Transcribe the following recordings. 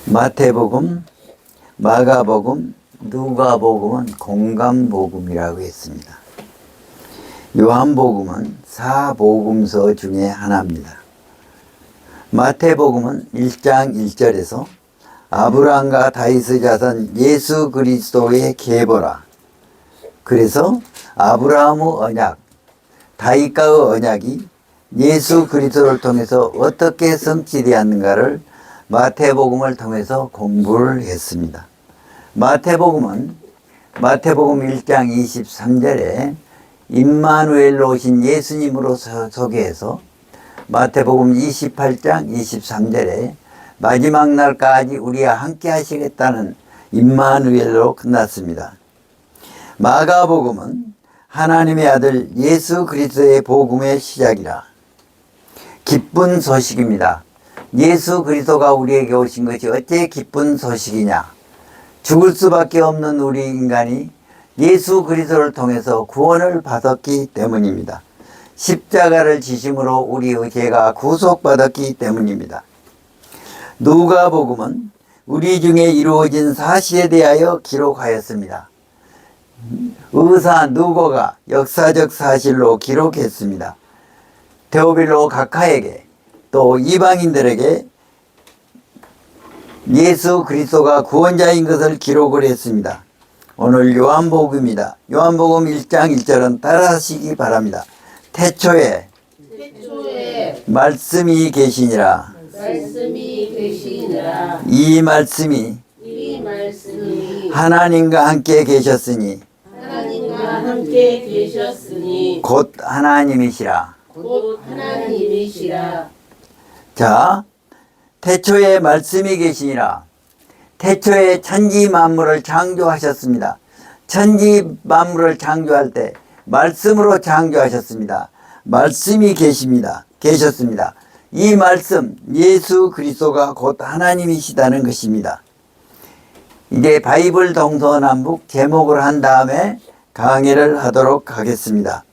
마태복음, 마가복음, 누가복음은 공감복음이라고 했습니다. 요한복음은 사복음서 중에 하나입니다. 마태복음은 1장 1절에서 아브라함과 다윗의 자손 예수 그리스도의 계보라. 그래서 아브라함의 언약, 다윗과의 언약이 예수 그리스도를 통해서 어떻게 성취되었는가를 마태복음을 통해서 공부를 했습니다. 마태복음 1장 23절에 임마누엘로 오신 예수님으로 소개해서 마태복음 28장 23절에 마지막 날까지 우리와 함께 하시겠다는 임마누엘로 끝났습니다. 마가복음은 하나님의 아들 예수 그리스도의 복음의 시작이라 기쁜 소식입니다. 예수 그리스도가 우리에게 오신 것이 어째 기쁜 소식이냐? 죽을 수밖에 없는 우리 인간이 예수 그리스도를 통해서 구원을 받았기 때문입니다. 십자가를 지심으로 우리의 죄가 구속받았기 때문입니다. 누가복음은 우리 중에 이루어진 사실에 대하여 기록하였습니다. 의사 누가가 역사적 사실로 기록했습니다. 데오빌로 각하에게 또 이방인들에게 예수 그리스도가 구원자인 것을 기록을 했습니다. 오늘 요한복음입니다. 요한복음 1장 1절은 따라하시기 바랍니다. 태초에 말씀이 계시니라. 이 말씀이 하나님과 함께 계셨으니 곧 하나님이시라. 자, 태초에 말씀이 계시니라. 태초에 천지 만물을 창조하셨습니다. 천지 만물을 창조할 때 말씀으로 창조하셨습니다. 말씀이 계셨습니다. 이 말씀, 예수 그리스도가 곧 하나님이시다는 것입니다. 이제 바이블 동서남북 제목을 한 다음에 강의를 하도록 하겠습니다.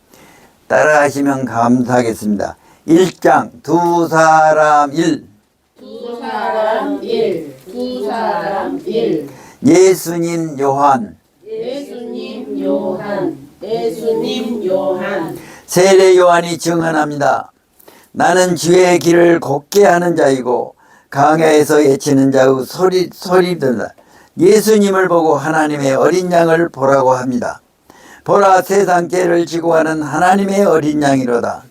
따라하시면 감사하겠습니다. 1장 두 사람 일. 예수님 요한. 세례 요한이 증언합니다. 나는 주의 길을 곱게 하는 자이고 강야에서 외치는 자의 소리들다. 예수님을 보고 하나님의 어린 양을 보라고 합니다. 보라, 세상 죄를 지고 가는 하나님의 어린 양이로다.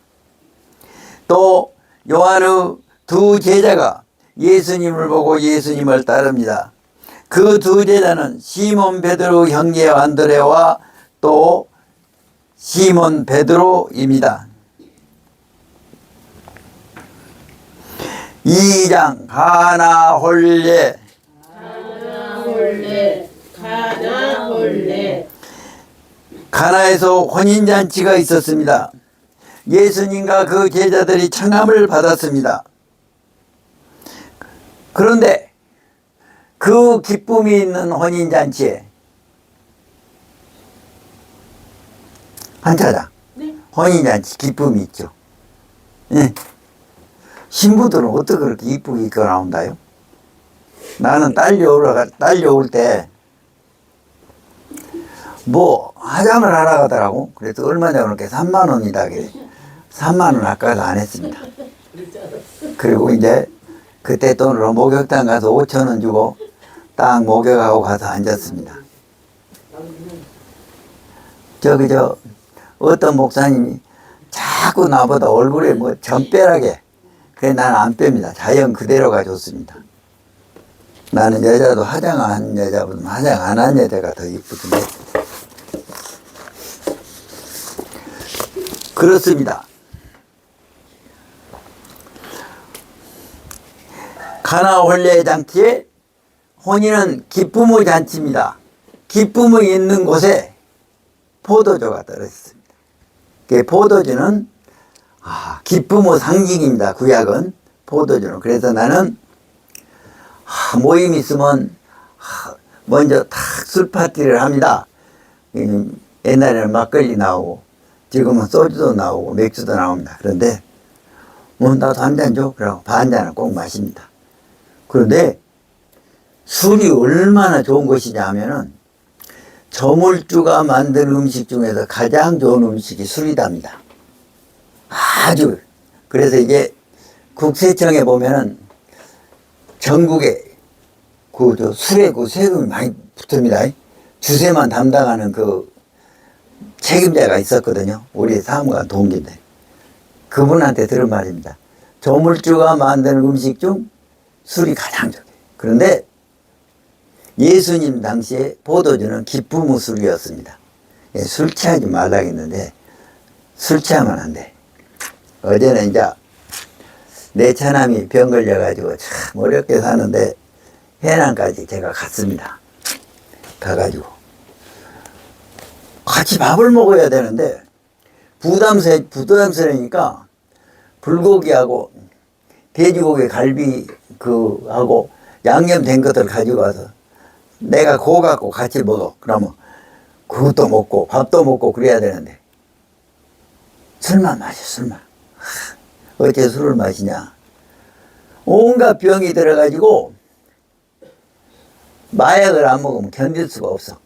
또 요한의 두 제자가 예수님을 보고 예수님을 따릅니다. 그 두 제자는 시몬 베드로 형제 안드레와 또 시몬 베드로입니다. 2장 가나 혼례. 가나에서 혼인잔치가 있었습니다. 예수님과 그 제자들이 청함을 받았습니다. 그런데 그 기쁨이 있는 혼인잔치에 한차장 혼인잔치 기쁨이 있죠. 예. 신부들은 어떻게 그렇게 이쁘게 입고 나온다요? 나는 딸려올 때 뭐 화장을 하러 가더라고. 그래서 얼마 전에 그렇게 3만 원이다 그래. 3만 원 아까워서 안 했습니다. 그리고 이제 그때 돈으로 목욕탕 가서 5천 원 주고 딱 목욕하고 가서 앉았습니다. 어떤 목사님이 자꾸 나보다 얼굴에 뭐 점빼라게. 그래 난 안 뺍니다. 자연 그대로가 좋습니다. 나는 여자도 화장한 여자보다 화장 안 한 여자가 더 이쁘던데. 그렇습니다. 가나 혼례 잔치에 혼인은 기쁨의 잔치입니다. 기쁨이 있는 곳에 포도주가 떨어졌습니다. 포도주는 기쁨의 상징입니다. 구약은 포도주는. 그래서 나는 모임 있으면 먼저 탁 술 파티를 합니다. 옛날에는 막걸리 나오고 지금은 소주도 나오고 맥주도 나옵니다. 그런데 나도 한 잔 줘. 그러고 반 잔을 꼭 마십니다. 그런데 술이 얼마나 좋은 것이냐 하면은 저물주가 만든 음식 중에서 가장 좋은 음식이 술이답니다. 아주. 그래서 이게 국세청에 보면은 전국에 술에 세금이 많이 붙습니다. 주세만 담당하는 책임자가 있었거든요. 우리 사무관 동기인데. 그분한테 들은 말입니다. 저물주가 만드는 음식 중 술이 가장 좋대. 그런데 예수님 당시에 포도주는 기쁨의 술이었습니다. 술 취하지 말라고 했는데 술 취하면 안 돼. 어제는 이제 내 처남이 병 걸려가지고 참 어렵게 사는데 해남까지 제가 갔습니다. 가가지고 같이 밥을 먹어야 되는데 부담스러우니까 불고기하고 돼지고기 갈비 하고 양념된 것들 가지고 와서 내가 그거 갖고 같이 먹어. 그러면 그것도 먹고 밥도 먹고 그래야 되는데 술만 마셔. 술만. 어째 술을 마시냐. 온갖 병이 들어가지고 마약을 안 먹으면 견딜 수가 없어.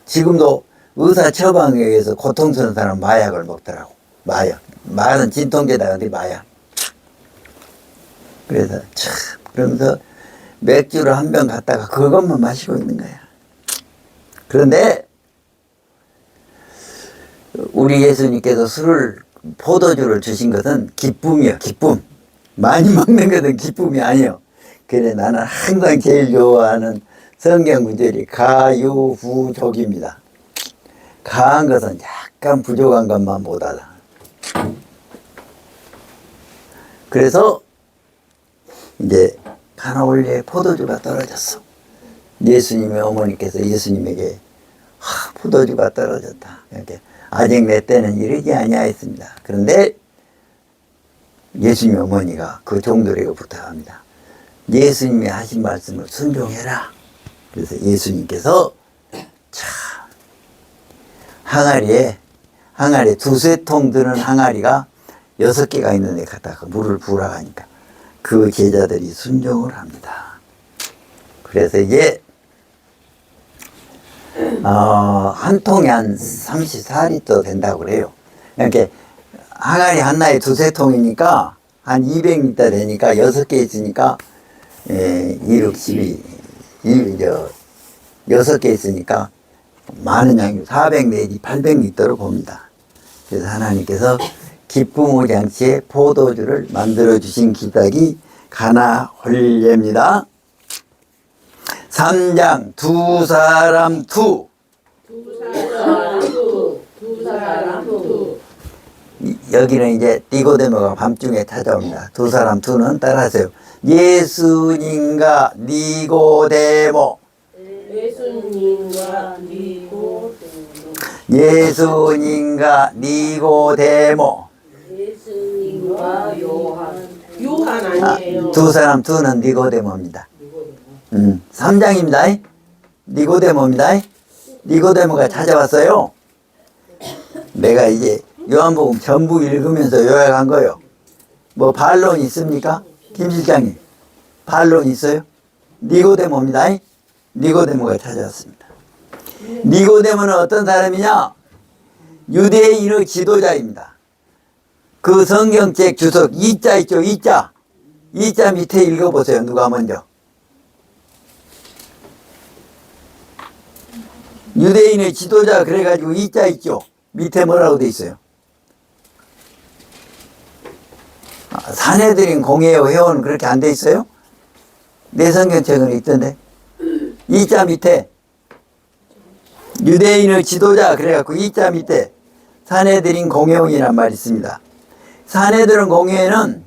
지금도 의사 처방에 의해서 고통스러운 사람은 마약을 먹더라고. 마약. 말은 진통제다. 근데 마약. 그래서 참 그러면서 맥주를 한 병 갖다가 그것만 마시고 있는 거야. 그런데 우리 예수님께서 포도주를 주신 것은 기쁨이요. 기쁨. 많이 먹는 것은 기쁨이 아니요. 그래 나는 항상 제일 좋아하는 성경 구절이 가유부족입니다. 가한 것은 약간 부족한 것만 못하다. 그래서 이제 가나올리에 포도주가 떨어졌어. 예수님의 어머니께서 예수님에게 포도주가 떨어졌다. 이렇게 아직 내 때는 이르지 아니하였습니다. 그런데 예수님 어머니가 그 종들에게 부탁합니다. 예수님이 하신 말씀을 순종해라. 그래서 예수님께서 참 항아리에 두세 통 드는 항아리가 6개가 있는데 갖다가 물을 부으라 하니까 그 제자들이 순종을 합니다. 그래서 이제 한 통에 한 34리터 된다고 그래요. 이렇게 항아리 하나에 두세 통이니까 한 200리터 되니까 6개 있으니까 2, 6, 12 6개 있으니까 많은 양이 400 내지 800리터로 봅니다. 그래서 하나님께서 기쁨의 잔치에 포도주를 만들어 주신 기탁이 가나홀례입니다. 3장 두 사람 투. 여기는 이제 니고데모가 밤중에 찾아옵니다. 두 사람 투는 따라하세요. 예수님과 니고데모. 예수님과 니고데모. 예수님과 니고데모. 예수님과 요한 아니에요. 두 사람 투는 니고데모입니다. 3장입니다. 니고데모입니다. 니고데모가 찾아왔어요. 내가 이제 요한복음 전부 읽으면서 요약한 거요. 뭐 반론 있습니까? 김 실장님 반론 있어요? 니고데모입니다. 니고데모가 찾아왔습니다. 니고데모는 어떤 사람이냐? 유대인의 지도자입니다. 그 성경책 주석 2자 있죠? 2자. 2자 밑에 읽어보세요. 누가 먼저. 유대인의 지도자 그래가지고 2자 있죠? 밑에 뭐라고 돼 있어요? 사내들인 공예요 회원 그렇게 안 돼 있어요? 내 성경책은 있던데. 2자 밑에 유대인의 지도자 그래갖고 2자 밑에 사내들인 공회원이란 말이 있습니다. 사내들인 공회는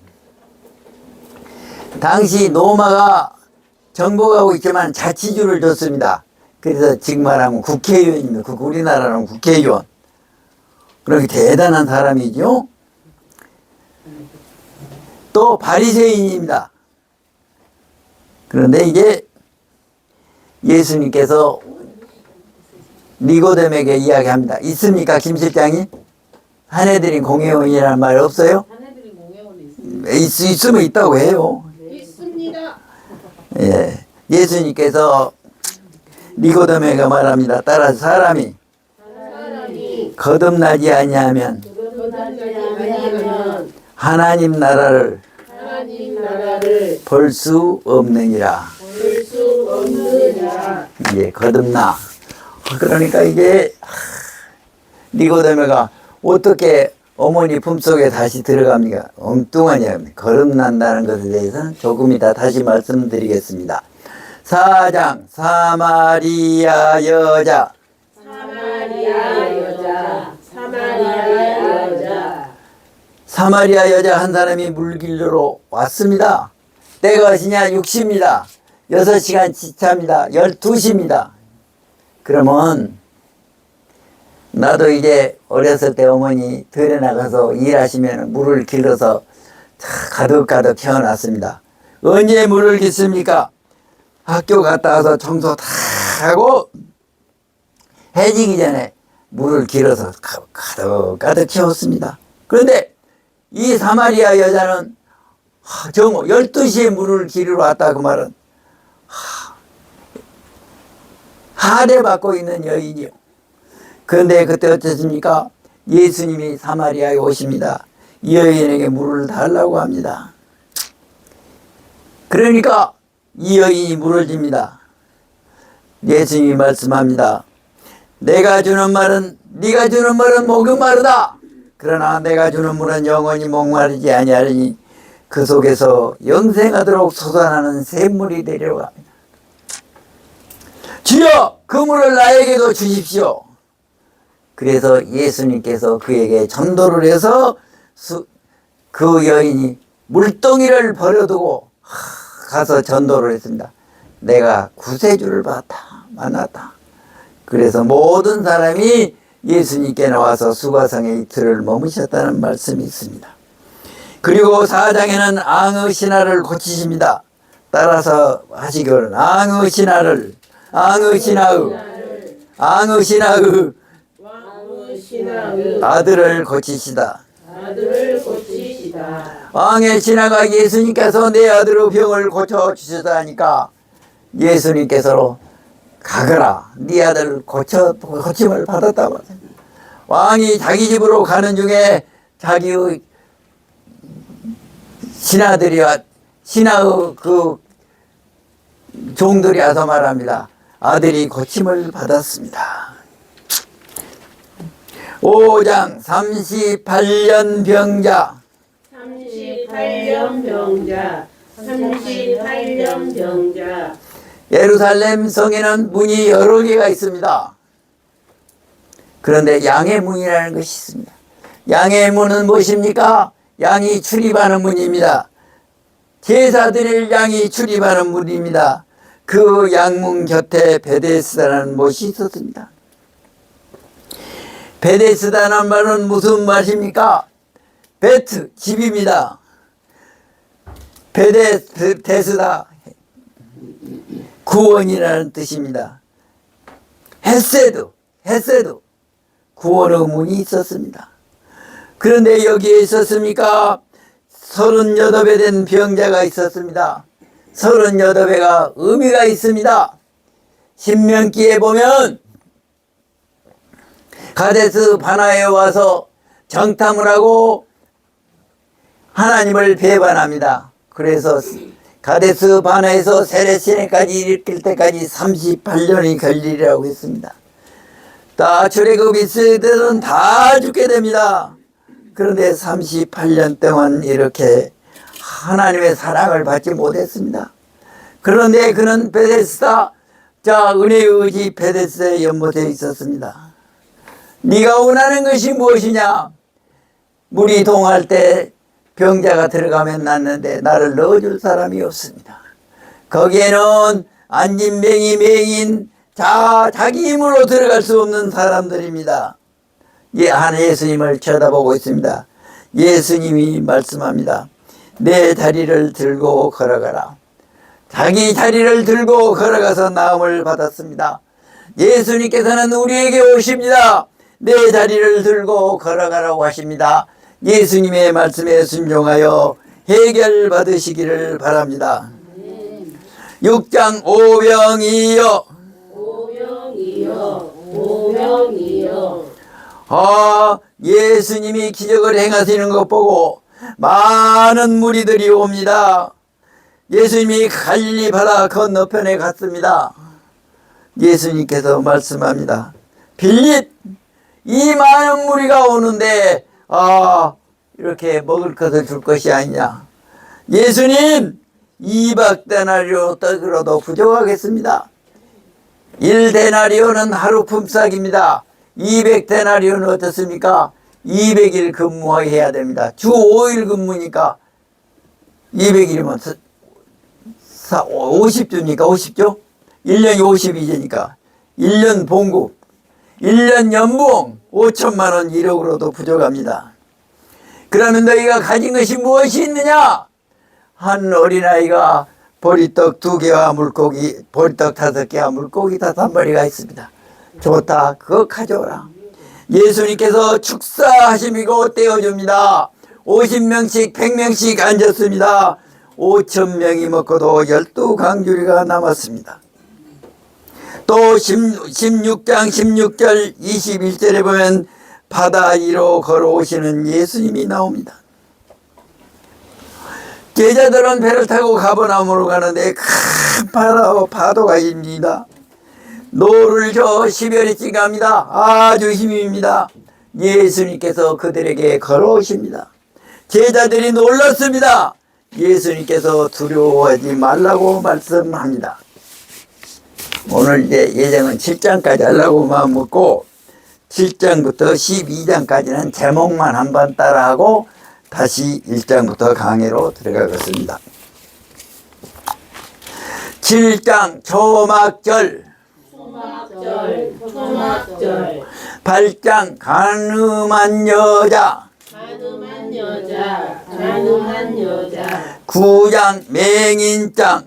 당시 로마가 정복하고 있지만 자치주를 줬습니다. 그래서 지금 말하면 국회의원입니다. 우리나라는 국회의원. 그렇게 대단한 사람이죠. 또 바리새인입니다. 그런데 이제 예수님께서 니고데모에게 이야기합니다. 있습니까, 김 실장이? 사내들인 공회원이라는 말 없어요? 사내들인 공회원이 있습니다. 있으면 있다고 해요. 있습니다. 예. 예수님께서 니고데모에게 말합니다. 따라서 사람이 거듭나지 아니하면 아니하면 하나님 나라를 하나님 나라를 볼 수 없느니라. 볼 수 없느니라. 예, 거듭나. 그러니까 이게 니고데모가 어떻게 어머니 품속에 다시 들어갑니까? 엉뚱하냐. 거듭난다는 것에 대해서는 조금 이따 다시 말씀드리겠습니다. 4장 사마리아 여자. 사마리아 여자 한 사람이 물길로 왔습니다. 때가 어시냐? 6시입니다. 6시간 지차입니다. 12시입니다. 그러면 나도 이제 어렸을 때 어머니 들에 나가서 일하시면 물을 길러서 가득가득 채워놨습니다. 언제 물을 깃습니까? 학교 갔다 와서 청소 다 하고 해지기 전에 물을 길어서 가득가득 채웠습니다. 그런데 이 사마리아 여자는 정오 12시에 물을 기르러 왔다 그 말은 하대받고 있는 여인이요. 그런데 그때 어떻습니까? 예수님이 사마리아에 오십니다. 이 여인에게 물을 달라고 합니다. 그러니까 이 여인이 물을 줍니다. 예수님이 말씀합니다. 내가 주는 말은 네가 주는 물은 목이 마르다. 그러나 내가 주는 물은 영원히 목마르지 아니하리니 그 속에서 영생하도록 솟아나는 샘물이 되리라고 합니다. 주여 그 물을 나에게도 주십시오. 그래서 예수님께서 그에게 전도를 해서 그 여인이 물동이를 버려두고 가서 전도를 했습니다. 내가 구세주를 만났다. 그래서 모든 사람이 예수님께 나와서 수가성에 이틀을 머무셨다는 말씀이 있습니다. 그리고 4장에는 앙의 신하를 고치십니다. 따라서 하시기를 앙의 신하의 아들을 고치시다. 왕의 신하가 예수님께서 내 아들의 병을 고쳐주시다 하니까 예수님께서 가거라. 네 아들 고침을 받았다고 하십니다. 왕이 자기 집으로 가는 중에 자기의 신하의 그 종들이 와서 말합니다. 아들이 고침을 받았습니다. 5장 38년 병자. 예루살렘 성에는 문이 여러 개가 있습니다. 그런데 양의 문이라는 것이 있습니다. 양의 문은 무엇입니까? 양이 출입하는 문입니다. 제사 드릴 양이 출입하는 문입니다. 그 양문 곁에 베데스다라는 못이 있었습니다. 베데스다라는 말은 무슨 말입니까? 베트, 집입니다. 베데스다, 구원이라는 뜻입니다. 헤세드, 구원의 문이 있었습니다. 그런데 여기에 있었습니까? 38에 된 병자가 있었습니다. 38배가 의미가 있습니다. 신명기에 보면 가데스 바나에 와서 정탐을 하고 하나님을 배반합니다. 그래서 가데스 바나에서 세레시네까지 일으킬 때까지 38년이 걸리리라고 했습니다. 다 출애굽 있을 때는 다 죽게 됩니다. 그런데 38년 동안 이렇게 하나님의 사랑을 받지 못했습니다. 그런데 그는 베데스다, 은혜의 의지 베데스다에 연못에 있었습니다. 네가 원하는 것이 무엇이냐? 물이 동할 때 병자가 들어가면 낫는데 나를 넣어줄 사람이 없습니다. 거기에는 안진뱅이 맹인 자기 힘으로 들어갈 수 없는 사람들입니다. 예수님을 쳐다보고 있습니다. 예수님이 말씀합니다. 내 다리를 들고 걸어가라. 자기 다리를 들고 걸어가서 나음을 받았습니다. 예수님께서는 우리에게 오십니다. 내 다리를 들고 걸어가라고 하십니다. 예수님의 말씀에 순종하여 해결 받으시기를 바랍니다. 6장 오병이여. 오병이여 오병이여 예수님이 기적을 행하시는 것 보고 많은 무리들이 옵니다. 예수님이 갈릴리 바다 건너편에 갔습니다. 예수님께서 말씀합니다. 빌립, 이 많은 무리가 오는데 이렇게 먹을 것을 줄 것이 아니냐. 예수님, 200데나리오 떡으로도 부족하겠습니다. 1데나리오는 하루 품삯입니다. 200데나리오는 어떻습니까? 200일 근무해야 됩니다. 주 5일 근무니까 200일이면 50주니까 50조? 1년이 52주니까 1년 봉급, 1년 연봉 5천만 원 1억으로도 부족합니다. 그러면 너희가 가진 것이 무엇이 있느냐? 한 어린아이가 보리떡 2개와 물고기, 보리떡 5개와 물고기 5마리가 있습니다. 좋다, 그거 가져오라. 예수님께서 축사하심이고 떼어줍니다. 50명씩 100명씩 앉았습니다. 5,000명이 먹고도 12강주리가 남았습니다. 또 16장 16절 21절에 보면 바다 위로 걸어오시는 예수님이 나옵니다. 제자들은 배를 타고 가버나움으로 가는데 큰 파도가 일니다. 노를 저 10여리 찡합니다. 아주 힘입니다. 예수님께서 그들에게 걸어오십니다. 제자들이 놀랐습니다. 예수님께서 두려워하지 말라고 말씀합니다. 오늘 이제 예정은 7장까지 하려고 마음 먹고 7장부터 12장까지는 제목만 한번 따라하고 다시 1장부터 강의로 들어가겠습니다. 7장 초막절, 초막절 8장 간음한 여자, 가늠한 여자 9장 맹인장,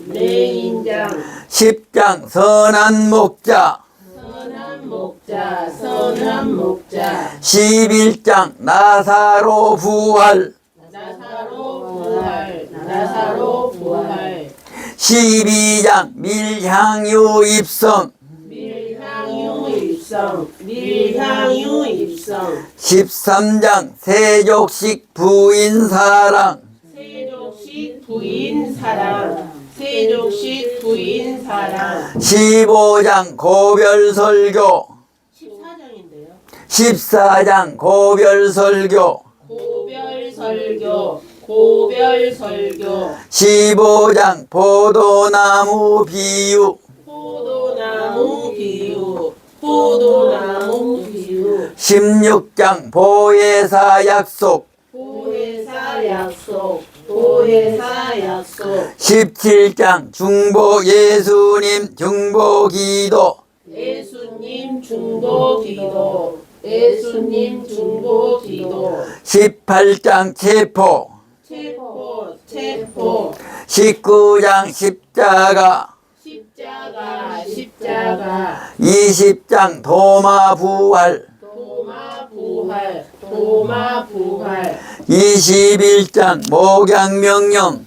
맹인장 10장 선한 목자, 선한 목자 11장 나사로 부활, 나사로 부활 12장 밀향유 입성, 밀향유 입성 13장 세족식 부인 사랑, 세족식 부인 사랑 15장 고별설교, 14장인데요 14장 고별설교, 고별설교 15장 포도나무 비유, 포도나무 비유 16장 보혜사 약속, 보혜사 약속 17장 중보 예수님 중보기도, 예수님 중보기도 18장 체포, 19장 십자가, 20장 도마 부활, 21장 목양명령.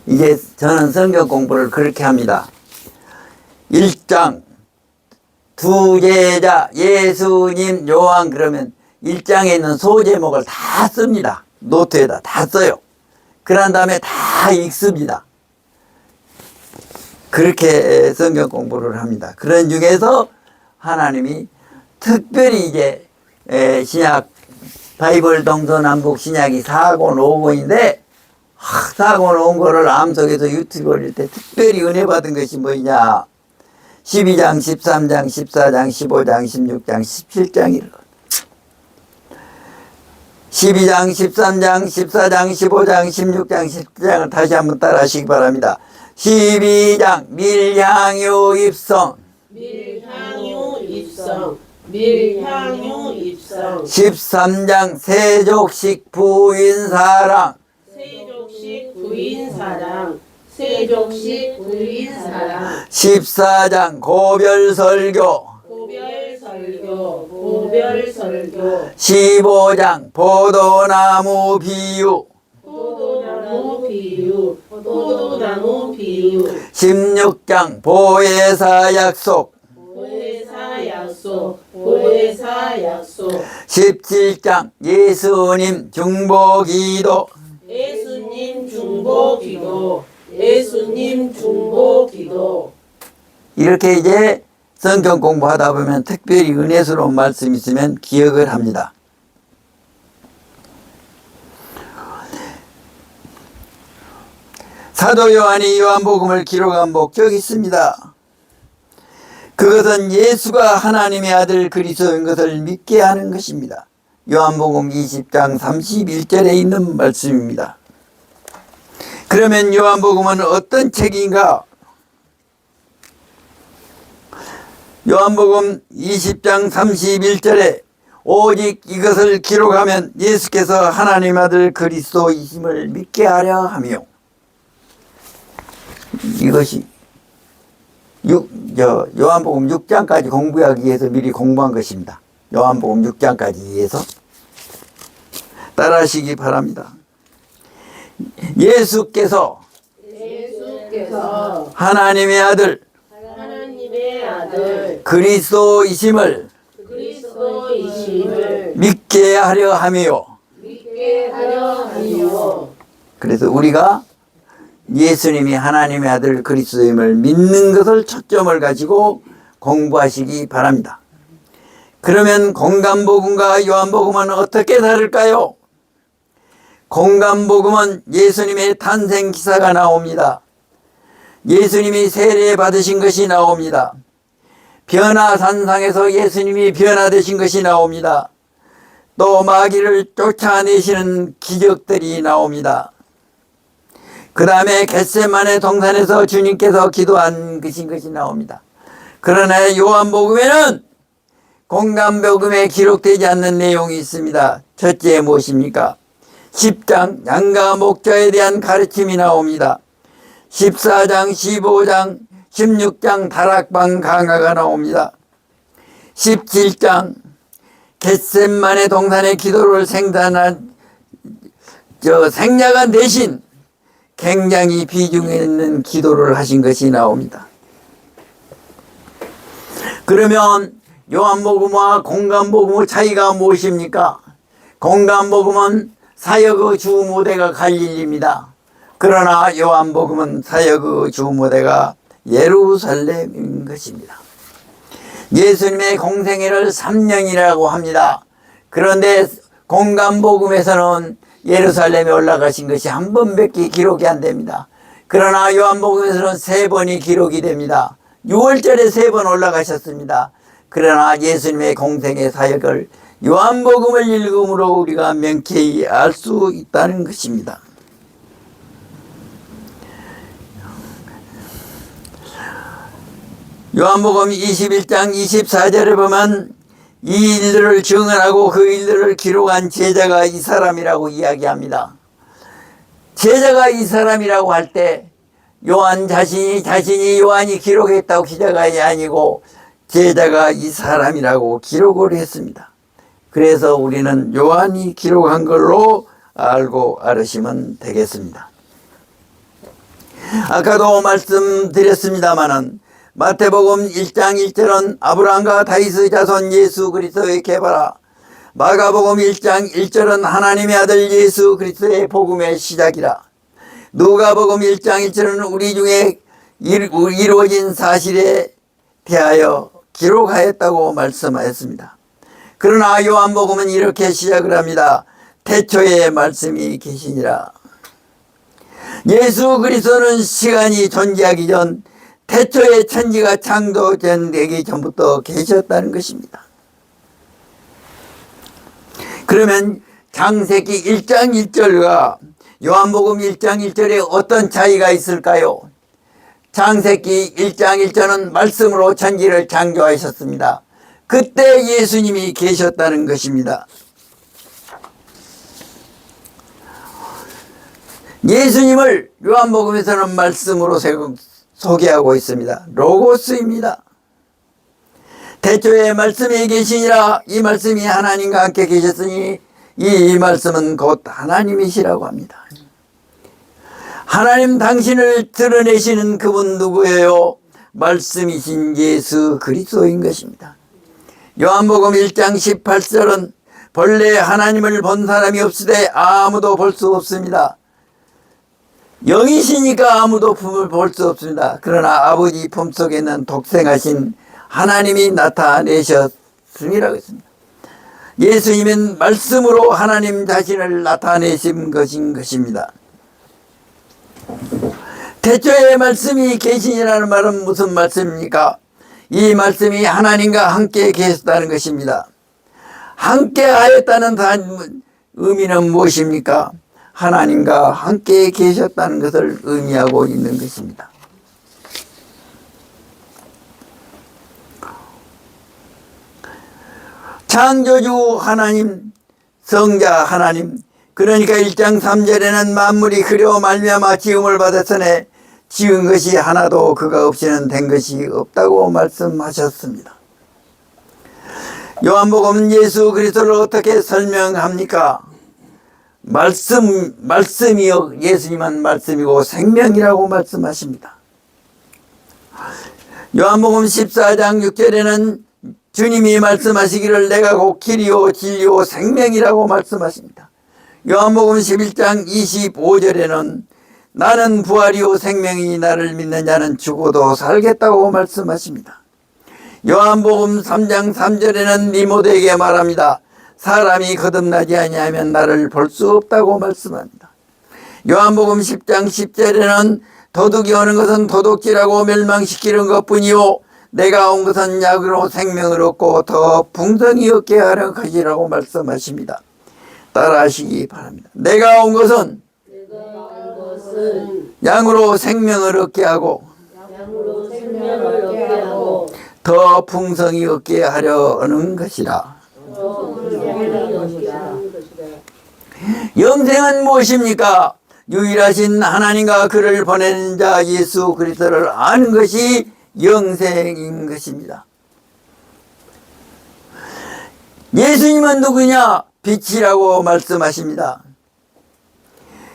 이제 저는 성경 공부를 그렇게 합니다. 1장 두 제자 예수님 요한 그러면 1장에 있는 소제목을 다 씁니다. 노트에다 다 써요. 그런 다음에 다 읽습니다. 그렇게 성경 공부를 합니다. 그런 중에서 하나님이 특별히 이제 신약 바이블 동서남북 신약이 사고 노고인데 사고 놓은 거를 암속에서 유튜브 올릴 때 특별히 은혜 받은 것이 뭐냐? 12장, 13장, 14장, 15장, 16장, 17장이라. 12장, 13장, 14장, 15장, 16장, 17장을 다시 한번 따라 하시기 바랍니다. 12장 밀향유 입성, 13장 세족식 부인 사랑, 14장 고별설교, 15장 포도나무 비유, 포도나무 비유, 포도나무 비유, 16장 보혜사 약속, 보혜사 약속, 보혜사 약속, 17장 예수님 중보기도, 예수님 중보기도, 예수님 중보기도. 이렇게 이제 성경 공부하다 보면 특별히 은혜스러운 말씀이 있으면 기억을 합니다. 사도 요한이 요한복음을 기록한 목적이 있습니다. 그것은 예수가 하나님의 아들 그리스도인 것을 믿게 하는 것입니다. 요한복음 20장 31절에 있는 말씀입니다. 그러면 요한복음은 어떤 책인가? 요한복음 20장 31절에 오직 이것을 기록하면 예수께서 하나님 아들 그리스도이심을 믿게 하려 하며, 이것이 요한복음 6장까지 공부하기 위해서 미리 공부한 것입니다. 요한복음 6장까지 위해서 따라하시기 바랍니다. 예수께서 하나님의 아들 그리스도이심을 믿게 하려 하며, 그래서 우리가 예수님이 하나님의 아들 그리스도임을 믿는 것을 초점을 가지고 공부하시기 바랍니다. 그러면 공간복음과 요한복음은 어떻게 다를까요? 공간복음은 예수님의 탄생 기사가 나옵니다. 예수님이 세례 받으신 것이 나옵니다. 변화산상에서 예수님이 변화되신 것이 나옵니다. 또 마귀를 쫓아내시는 기적들이 나옵니다. 그 다음에 겟세마네 동산에서 주님께서 기도한 것이 나옵니다. 그러나 요한복음에는 공간복음에 기록되지 않는 내용이 있습니다. 첫째 무엇입니까? 10장 양가 목자에 대한 가르침이 나옵니다. 14장, 15장, 16장 다락방 강화가 나옵니다. 17장 겟세마네 동산의 기도를 생산한 생략한 대신 굉장히 비중 있는 기도를 하신 것이 나옵니다. 그러면 요한복음과 공간복음의 차이가 무엇입니까? 공간복음은 사역의 주 무대가 갈릴리입니다. 그러나 요한복음은 사역의 주 무대가 예루살렘인 것입니다. 예수님의 공생애를 3년이라고 합니다. 그런데 공간복음에서는 예루살렘에 올라가신 것이 한 번밖에 기록이 안 됩니다. 그러나 요한복음에서는 3번이 기록이 됩니다. 6월절에 3번 올라가셨습니다. 그러나 예수님의 공생의 사역을 요한복음을 읽음으로 우리가 명쾌히 알 수 있다는 것입니다. 요한복음 21장 24절에 보면 이 일들을 증언하고 그 일들을 기록한 제자가 이 사람이라고 이야기합니다. 제자가 이 사람이라고 할 때 요한 자신이 요한이 기록했다고 기자가 아니고 제자가 이 사람이라고 기록을 했습니다. 그래서 우리는 요한이 기록한 걸로 알고 알으시면 되겠습니다. 아까도 말씀드렸습니다마는 마태복음 1장 1절은 아브라함과 다윗의 자손 예수 그리스도의 계보라. 마가복음 1장 1절은 하나님의 아들 예수 그리스도의 복음의 시작이라. 누가복음 1장 1절은 우리 중에 이루어진 사실에 대하여 기록하였다고 말씀하였습니다. 그러나 요한복음은 이렇게 시작을 합니다. 태초에 말씀이 계시니라. 예수 그리스도는 시간이 존재하기 전 태초에 천지가 창조되기 전부터 계셨다는 것입니다. 그러면 창세기 1장 1절과 요한복음 1장 1절에 어떤 차이가 있을까요? 창세기 1장 1절은 말씀으로 천지를 창조하셨습니다. 그때 예수님이 계셨다는 것입니다. 예수님을 요한복음에서는 말씀으로 소개하고 있습니다. 로고스입니다. 태초에 말씀이 계시니라. 이 말씀이 하나님과 함께 계셨으니 이 말씀은 곧 하나님이시라고 합니다. 하나님 당신을 드러내시는 그분 누구예요? 말씀이신 예수 그리스도인 것입니다. 요한복음 1장 18절은 본래 하나님을 본 사람이 없으되 아무도 볼 수 없습니다. 영이시니까 아무도 볼 수 없습니다. 그러나 아버지 품속에 있는 독생하신 하나님이 나타내셨음이라고 했습니다. 예수님은 말씀으로 하나님 자신을 나타내신 것인 것입니다. 태초에 말씀이 계시니라는 말은 무슨 말씀입니까? 이 말씀이 하나님과 함께 계셨다는 것입니다. 함께 하였다는 의미는 무엇입니까? 하나님과 함께 계셨다는 것을 의미하고 있는 것입니다. 창조주 하나님, 성자 하나님, 그러니까 1장 3절에는 만물이 그려 말미암아 지음을 받았으니 지은 것이 하나도 그가 없이는 된 것이 없다고 말씀하셨습니다. 요한복음 예수 그리스도를 어떻게 설명합니까? 말씀이요, 예수님은 말씀이고 생명이라고 말씀하십니다. 요한복음 14장 6절에는 주님이 말씀하시기를 내가 곧 길이요 진리요 생명이라고 말씀하십니다. 요한복음 11장 25절에는 나는 부활이요 생명이니 나를 믿는 자는 죽어도 살겠다고 말씀하십니다. 요한복음 3장 3절에는 니모데에게 말합니다. 사람이 거듭나지 아니하면 나를 볼 수 없다고 말씀합니다. 요한복음 10장 10절에는 도둑이 오는 것은 도둑질하고 멸망시키는 것뿐이요 내가 온 것은 약으로 생명을 얻고 더 풍성히 얻게 하려 것이라고 말씀하십니다. 따라하시기 바랍니다. 내가 온 것은 양으로 생명을 얻게 하고 더 풍성히 얻게 하려는 것이라. 영생은 무엇입니까? 유일하신 하나님과 그를 보낸 자 예수 그리스도를 아는 것이 영생인 것입니다. 예수님은 누구냐? 빛이라고 말씀하십니다.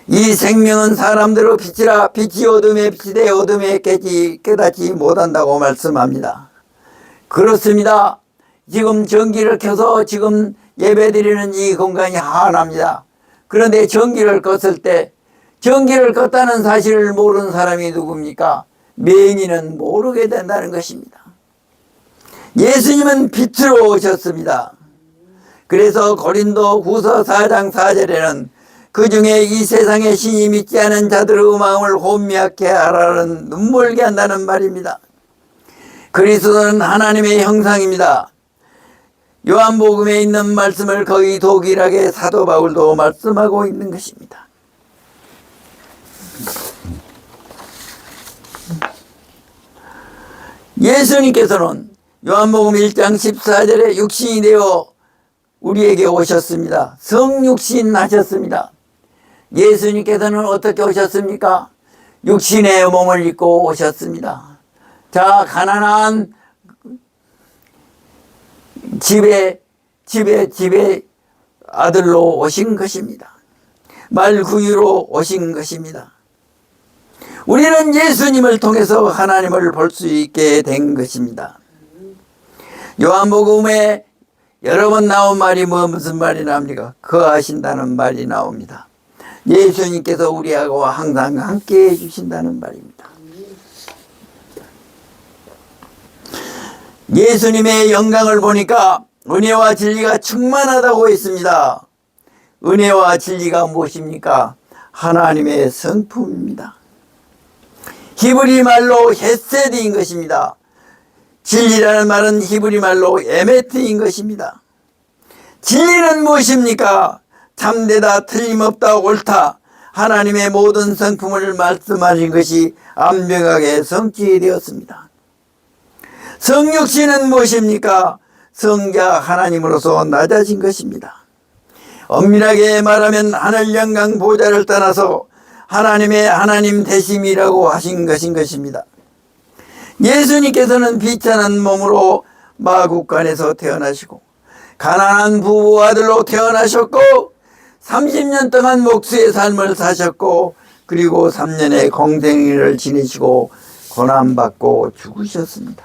이 생명은 사람들의 빛이라 빛이 어둠에 빛이 되 어둠에 깨닫지 못한다고 말씀합니다. 그렇습니다. 지금 전기를 켜서 지금 예배드리는 이 공간이 환합니다. 그런데 전기를 껐을 때 전기를 껐다는 사실을 모르는 사람이 누굽니까? 맹인은 모르게 된다는 것입니다. 예수님은 빛으로 오셨습니다. 그래서 고린도 후서 4장 4절에는 그 중에 이 세상에 신이 믿지 않은 자들의 마음을 혼미하게 하라는 눈물게 한다는 말입니다. 그리스도는 하나님의 형상입니다. 요한복음에 있는 말씀을 거의 동일하게 사도 바울도 말씀하고 있는 것입니다. 예수님께서는 요한복음 1장 14절에 육신이 되어 우리에게 오셨습니다. 성육신 하셨습니다. 예수님께서는 어떻게 오셨습니까? 육신의 몸을 입고 오셨습니다. 자, 가난한 집에 아들로 오신 것입니다. 말구유로 오신 것입니다. 우리는 예수님을 통해서 하나님을 볼 수 있게 된 것입니다. 요한복음에 여러 번 나온 말이 무슨 말이 나옵니까? 거하신다는 말이 나옵니다. 예수님께서 우리하고 항상 함께 해주신다는 말입니다. 예수님의 영광을 보니까 은혜와 진리가 충만하다고 했습니다. 은혜와 진리가 무엇입니까? 하나님의 성품입니다. 히브리 말로 헤세드인 것입니다. 진리라는 말은 히브리 말로 에메트인 것입니다. 진리는 무엇입니까? 참되다, 틀림없다, 옳다. 하나님의 모든 성품을 말씀하신 것이 완벽하게 성취되었습니다. 성육신은 무엇입니까? 성자 하나님으로서 낮아진 것입니다. 엄밀하게 말하면 하늘 영광 보좌를 떠나서 하나님의 하나님 되심이라고 하신 것인 것입니다. 예수님께서는 비천한 몸으로 마국간에서 태어나시고 가난한 부부 아들로 태어나셨고 30년 동안 목수의 삶을 사셨고 그리고 3년의 공생애를 지내시고 고난받고 죽으셨습니다.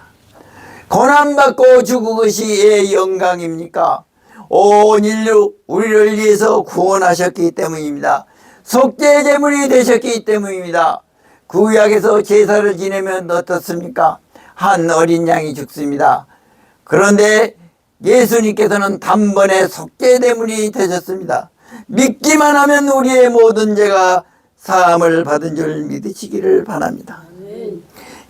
고난받고 죽은 것이 왜 영광입니까? 온 인류 우리를 위해서 구원하셨기 때문입니다. 속죄 제물이 되셨기 때문입니다. 구약에서 제사를 지내면 어떻습니까? 한 어린 양이 죽습니다. 그런데 예수님께서는 단번에 속죄 제물이 되셨습니다. 믿기만 하면 우리의 모든 죄가 사함을 받은 줄 믿으시기를 바랍니다.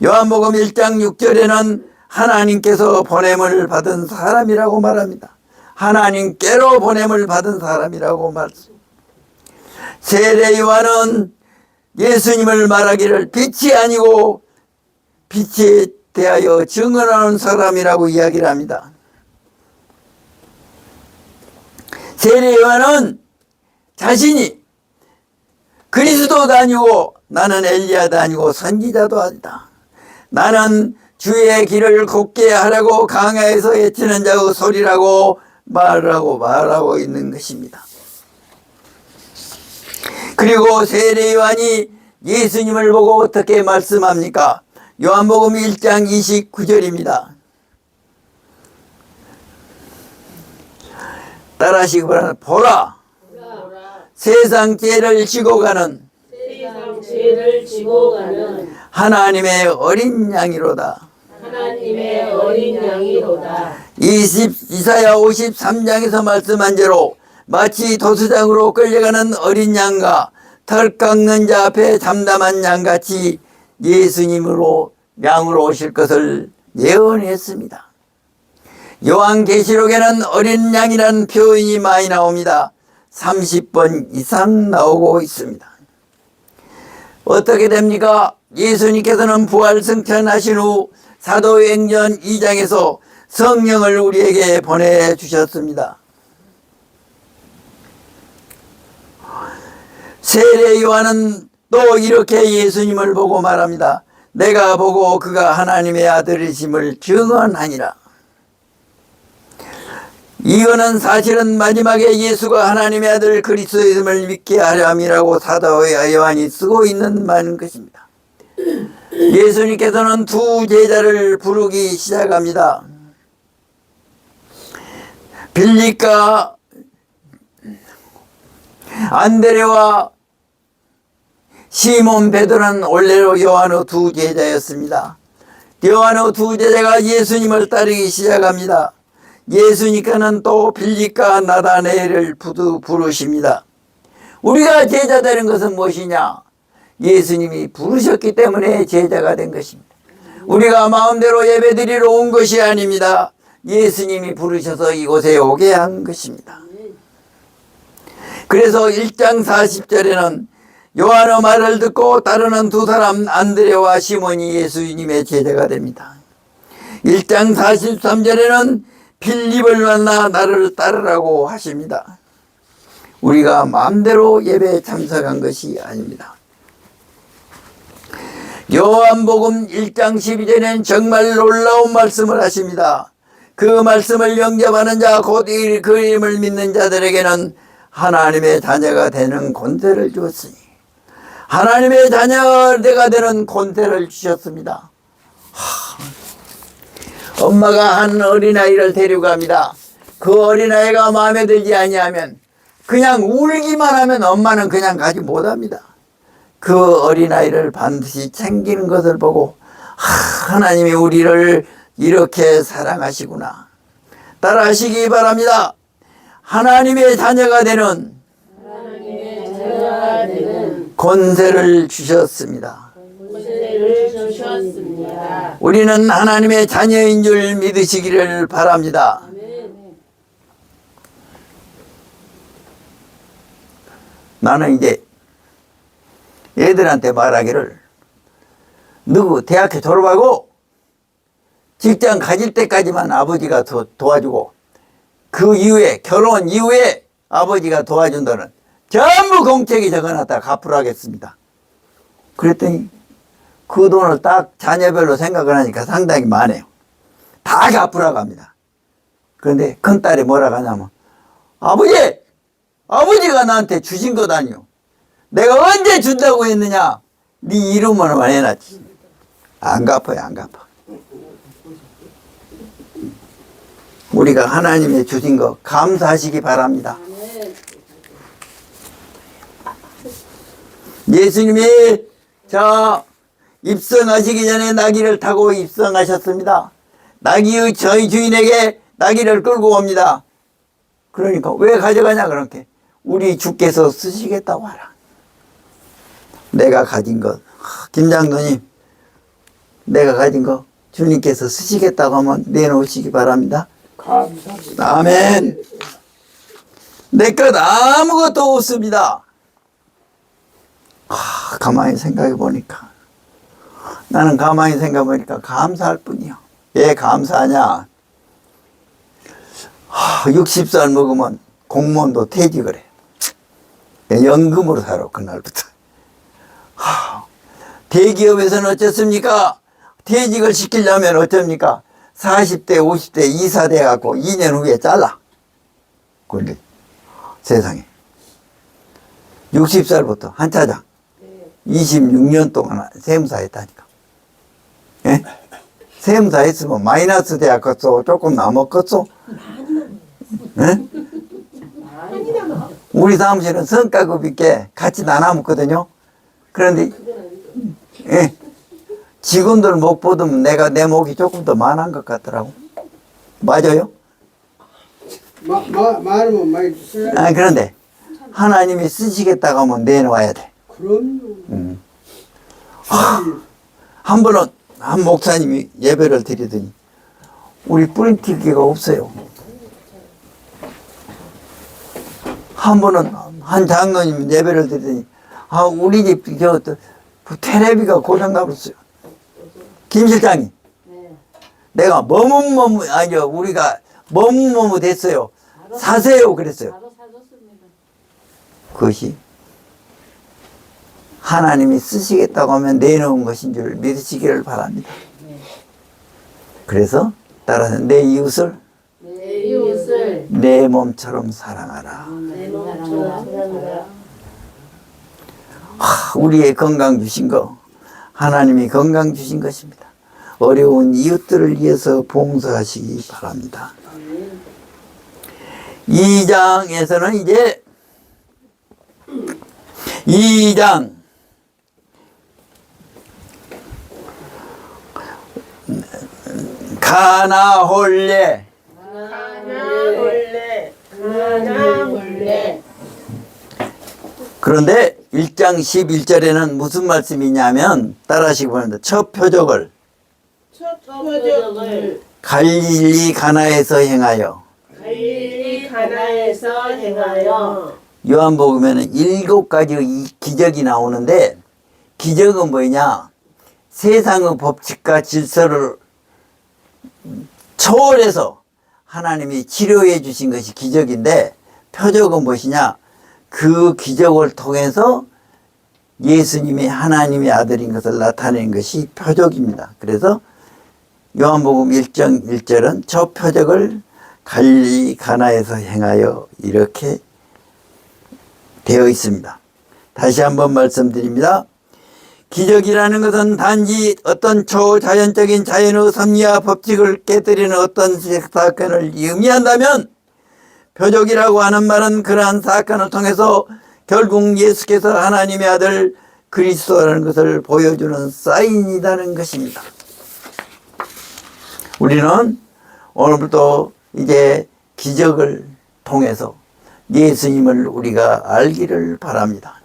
요한복음 1장 6절에는 하나님께서 보냄을 받은 사람이라고 말합니다. 하나님께로 보냄을 받은 사람이라고 말씀. 세례 요한은 예수님을 말하기를 빛이 아니고 빛에 대하여 증언하는 사람이라고 이야기를 합니다. 세례 요한은 자신이 그리스도도 아니고 나는 엘리야도 아니고 선지자도 아니다. 나는 주의 길을 곱게 하라고 강야에서 외치는 자의 소리라고 말하고 있는 것입니다. 그리고 세례 요한이 예수님을 보고 어떻게 말씀합니까? 요한복음 1장 29절입니다. 따라하시기 바랍니다. 보라, 세상 죄를 지고 가는 하나님의 어린 양이로다. 하나님의 어린 양이로다. 이사야 53장에서 말씀한 대로 마치 도수장으로 끌려가는 어린 양과 털 깎는 자 앞에 잠잠한 양같이 예수님으로 양으로 오실 것을 예언했습니다. 요한계시록에는 어린 양이라는 표현이 많이 나옵니다. 30번 이상 나오고 있습니다. 어떻게 됩니까? 예수님께서는 부활 승천하신 후 사도행전 2장에서 성령을 우리에게 보내주셨습니다. 세례 요한은 또 이렇게 예수님을 보고 말합니다. 내가 보고 그가 하나님의 아들이심을 증언하니라. 이거는 사실은 마지막에 예수가 하나님의 아들 그리스도임을 믿게 하려 함이라고 사도 요한이 쓰고 있는 말인 것입니다. 예수님께서는 두 제자를 부르기 시작합니다. 빌립과 안드레와 시몬 베드로는 원래로 요한의 두 제자였습니다. 요한의 두 제자가 예수님을 따르기 시작합니다. 예수님께서는 또 빌립과 나다나엘을 부르십니다. 우리가 제자 되는 것은 무엇이냐? 예수님이 부르셨기 때문에 제자가 된 것입니다. 우리가 마음대로 예배드리러 온 것이 아닙니다. 예수님이 부르셔서 이곳에 오게 한 것입니다. 그래서 1장 40절에는 요한의 말을 듣고 따르는 두 사람 안드레와 시몬이 예수님의 제자가 됩니다. 1장 43절에는 빌립을 만나 나를 따르라고 하십니다. 우리가 마음대로 예배에 참석한 것이 아닙니다. 요한복음 1장 12절에는 정말 놀라운 말씀을 하십니다. 그 말씀을 영접하는 자, 곧 그 이름을 믿는 자들에게는 하나님의 자녀가 되는 권세를 주었으니, 하나님의 자녀가 되는 권세를 주셨습니다. 엄마가 한 어린아이를 데려갑니다. 그 어린아이가 마음에 들지 아니하면 그냥 울기만 하면 엄마는 그냥 가지 못합니다. 그 어린아이를 반드시 챙기는 것을 보고 하나님이 우리를 이렇게 사랑하시구나. 따라하시기 바랍니다. 하나님의 자녀가 되는 권세를 주셨습니다. 우리는 하나님의 자녀인 줄 믿으시기를 바랍니다. 나는 이제 애들한테 말하기를, 너희 대학교 졸업하고 직장 가질 때까지만 아버지가 도와주고 그 이후에, 결혼 이후에 아버지가 도와준 돈은 전부 공책에 적어놨다 갚으라겠습니다. 그랬더니 그 돈을 딱 자녀별로 생각을 하니까 상당히 많아요. 다 갚으라고 합니다. 그런데 큰딸이 뭐라고 하냐면, 아버지가 나한테 주신 것 아니요. 내가 언제 준다고 했느냐? 네 이름으로만 해놨지. 안 갚아요, 안 갚아. 우리가 하나님의 주신 거 감사하시기 바랍니다. 예수님이 입성하시기 전에 나귀를 타고 입성하셨습니다. 나귀의 저희 주인에게 나귀를 끌고 옵니다. 그러니까 왜 가져가냐 그렇게. 우리 주께서 쓰시겠다고 하라. 내가 가진 것, 김장로님, 내가 가진 거 주님께서 쓰시겠다고 하면 내놓으시기 바랍니다. 감사합니다. 아멘. 내 것 아무것도 없습니다. 가만히 생각해 보니까, 나는 가만히 생각해 보니까 감사할 뿐이요. 왜 감사하냐? 60살 먹으면 공무원도 퇴직을 해. 연금으로 살아, 그날부터. 대기업에서는 어쩌습니까? 퇴직을 시키려면 어쩝니까? 40대, 50대 이사돼 갖고 2년 후에 잘라. 그런데 세상에 60살부터 한 차장 26년 동안 세무사 했다니까. 예? 세무사 했으면 마이너스 되었겠어? 조금 남았겠어? 예? 우리 사무실은 성과급 있게 같이 나눠 먹거든요. 그런데 예, 직원들 목 보면 내 목이 조금 더 많은 것 같더라고. 맞아요? 말하면 많이 주세요. 그런데 하나님이 쓰시겠다고 하면 내놓아야 돼. 그럼요. 한 번은 한 목사님이 예배를 드리더니 우리 프린팅기가 없어요. 한 번은 한 장로님 예배를 드리더니 우리 집 테레비가 고장나버렸어요. 김 실장님, 내가 우리가 머뭇머뭇 됐어요. 사세요 그랬어요. 그것이 하나님이 쓰시겠다고 하면 내놓은 것인 줄 믿으시기를 바랍니다. 그래서 따라서 내 이웃을 내 몸처럼 사랑하라. 우리의 건강 주신 거 하나님이 건강 주신 것입니다. 어려운 이웃들을 위해서 봉사하시기 바랍니다. 2장에서는 이제 2장 가나홀레 그런데 1장 11절에는 무슨 말씀이냐면 따라하시기 바랍니다. 첫 표적을 갈릴리 가나에서 행하여 요한복음에는 7가지의 기적이 나오는데 기적은 뭐냐? 세상의 법칙과 질서를 초월해서 하나님이 치료해 주신 것이 기적인데 표적은 무엇이냐? 그 기적을 통해서 예수님이 하나님의 아들인 것을 나타내는 것이 표적입니다. 그래서 요한복음 1장 1절은 저 표적을 갈릴리 가나에서 행하여 이렇게 되어 있습니다. 다시 한번 말씀드립니다. 기적이라는 것은 단지 어떤 초자연적인 자연의 섭리와 법칙을 깨뜨리는 어떤 사건을 의미한다면 표적이라고 하는 말은 그러한 사건을 통해서 결국 예수께서 하나님의 아들 그리스도라는 것을 보여주는 사인이라는 것입니다. 우리는 오늘부터 이제 기적을 통해서 예수님을 우리가 알기를 바랍니다.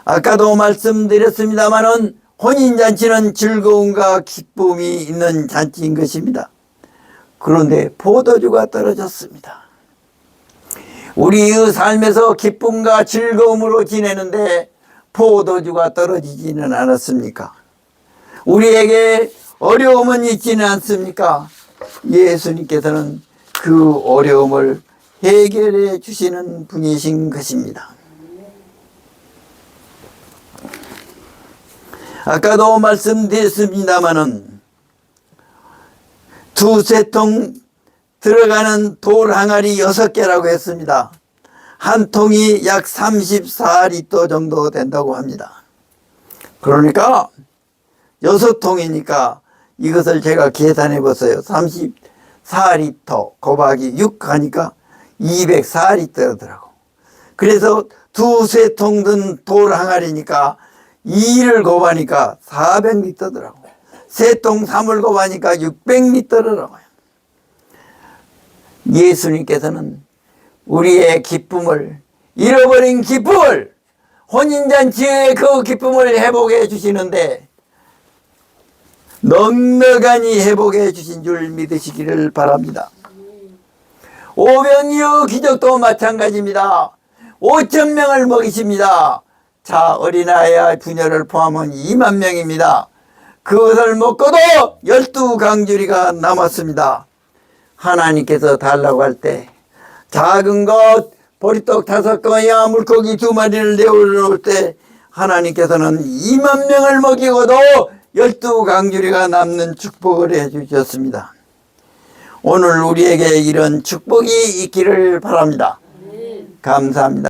아까도 말씀드렸습니다마는 혼인잔치는 즐거움과 기쁨이 있는 잔치인 것입니다. 그런데 포도주가 떨어졌습니다. 우리의 삶에서 기쁨과 즐거움으로 지내는데 포도주가 떨어지지는 않았습니까? 우리에게 어려움은 있지는 않습니까? 예수님께서는 그 어려움을 해결해 주시는 분이신 것입니다. 아까도 말씀드렸습니다마는 두세 통 들어가는 돌 항아리 6개라고 했습니다. 한 통이 약 34리터 정도 된다고 합니다. 그러니까 6통이니까 이것을 제가 계산해 봤어요. 34리터 곱하기 6 하니까 204리터더라고. 그래서 두세 통 든 돌 항아리니까 2를 곱하니까 400리터더라고. 세 통 3을 곱하니까 600리터더라고요. 예수님께서는 우리의 기쁨을, 잃어버린 기쁨을, 혼인잔치의 그 기쁨을 회복해 주시는데 넉넉하니 회복해 주신 줄 믿으시기를 바랍니다. 오병이어 기적도 마찬가지입니다. 5,000명을 먹이십니다. 자, 어린아이와 부녀를 포함한 2만 명입니다. 그것을 먹고도 12강주리가 남았습니다. 하나님께서 달라고 할 때 작은 것 보리떡 5건이야 물고기 2마리를 내어놓을 때 하나님께서는 2만 명을 먹이고도 12강주리가 남는 축복을 해주셨습니다. 오늘 우리에게 이런 축복이 있기를 바랍니다. 감사합니다.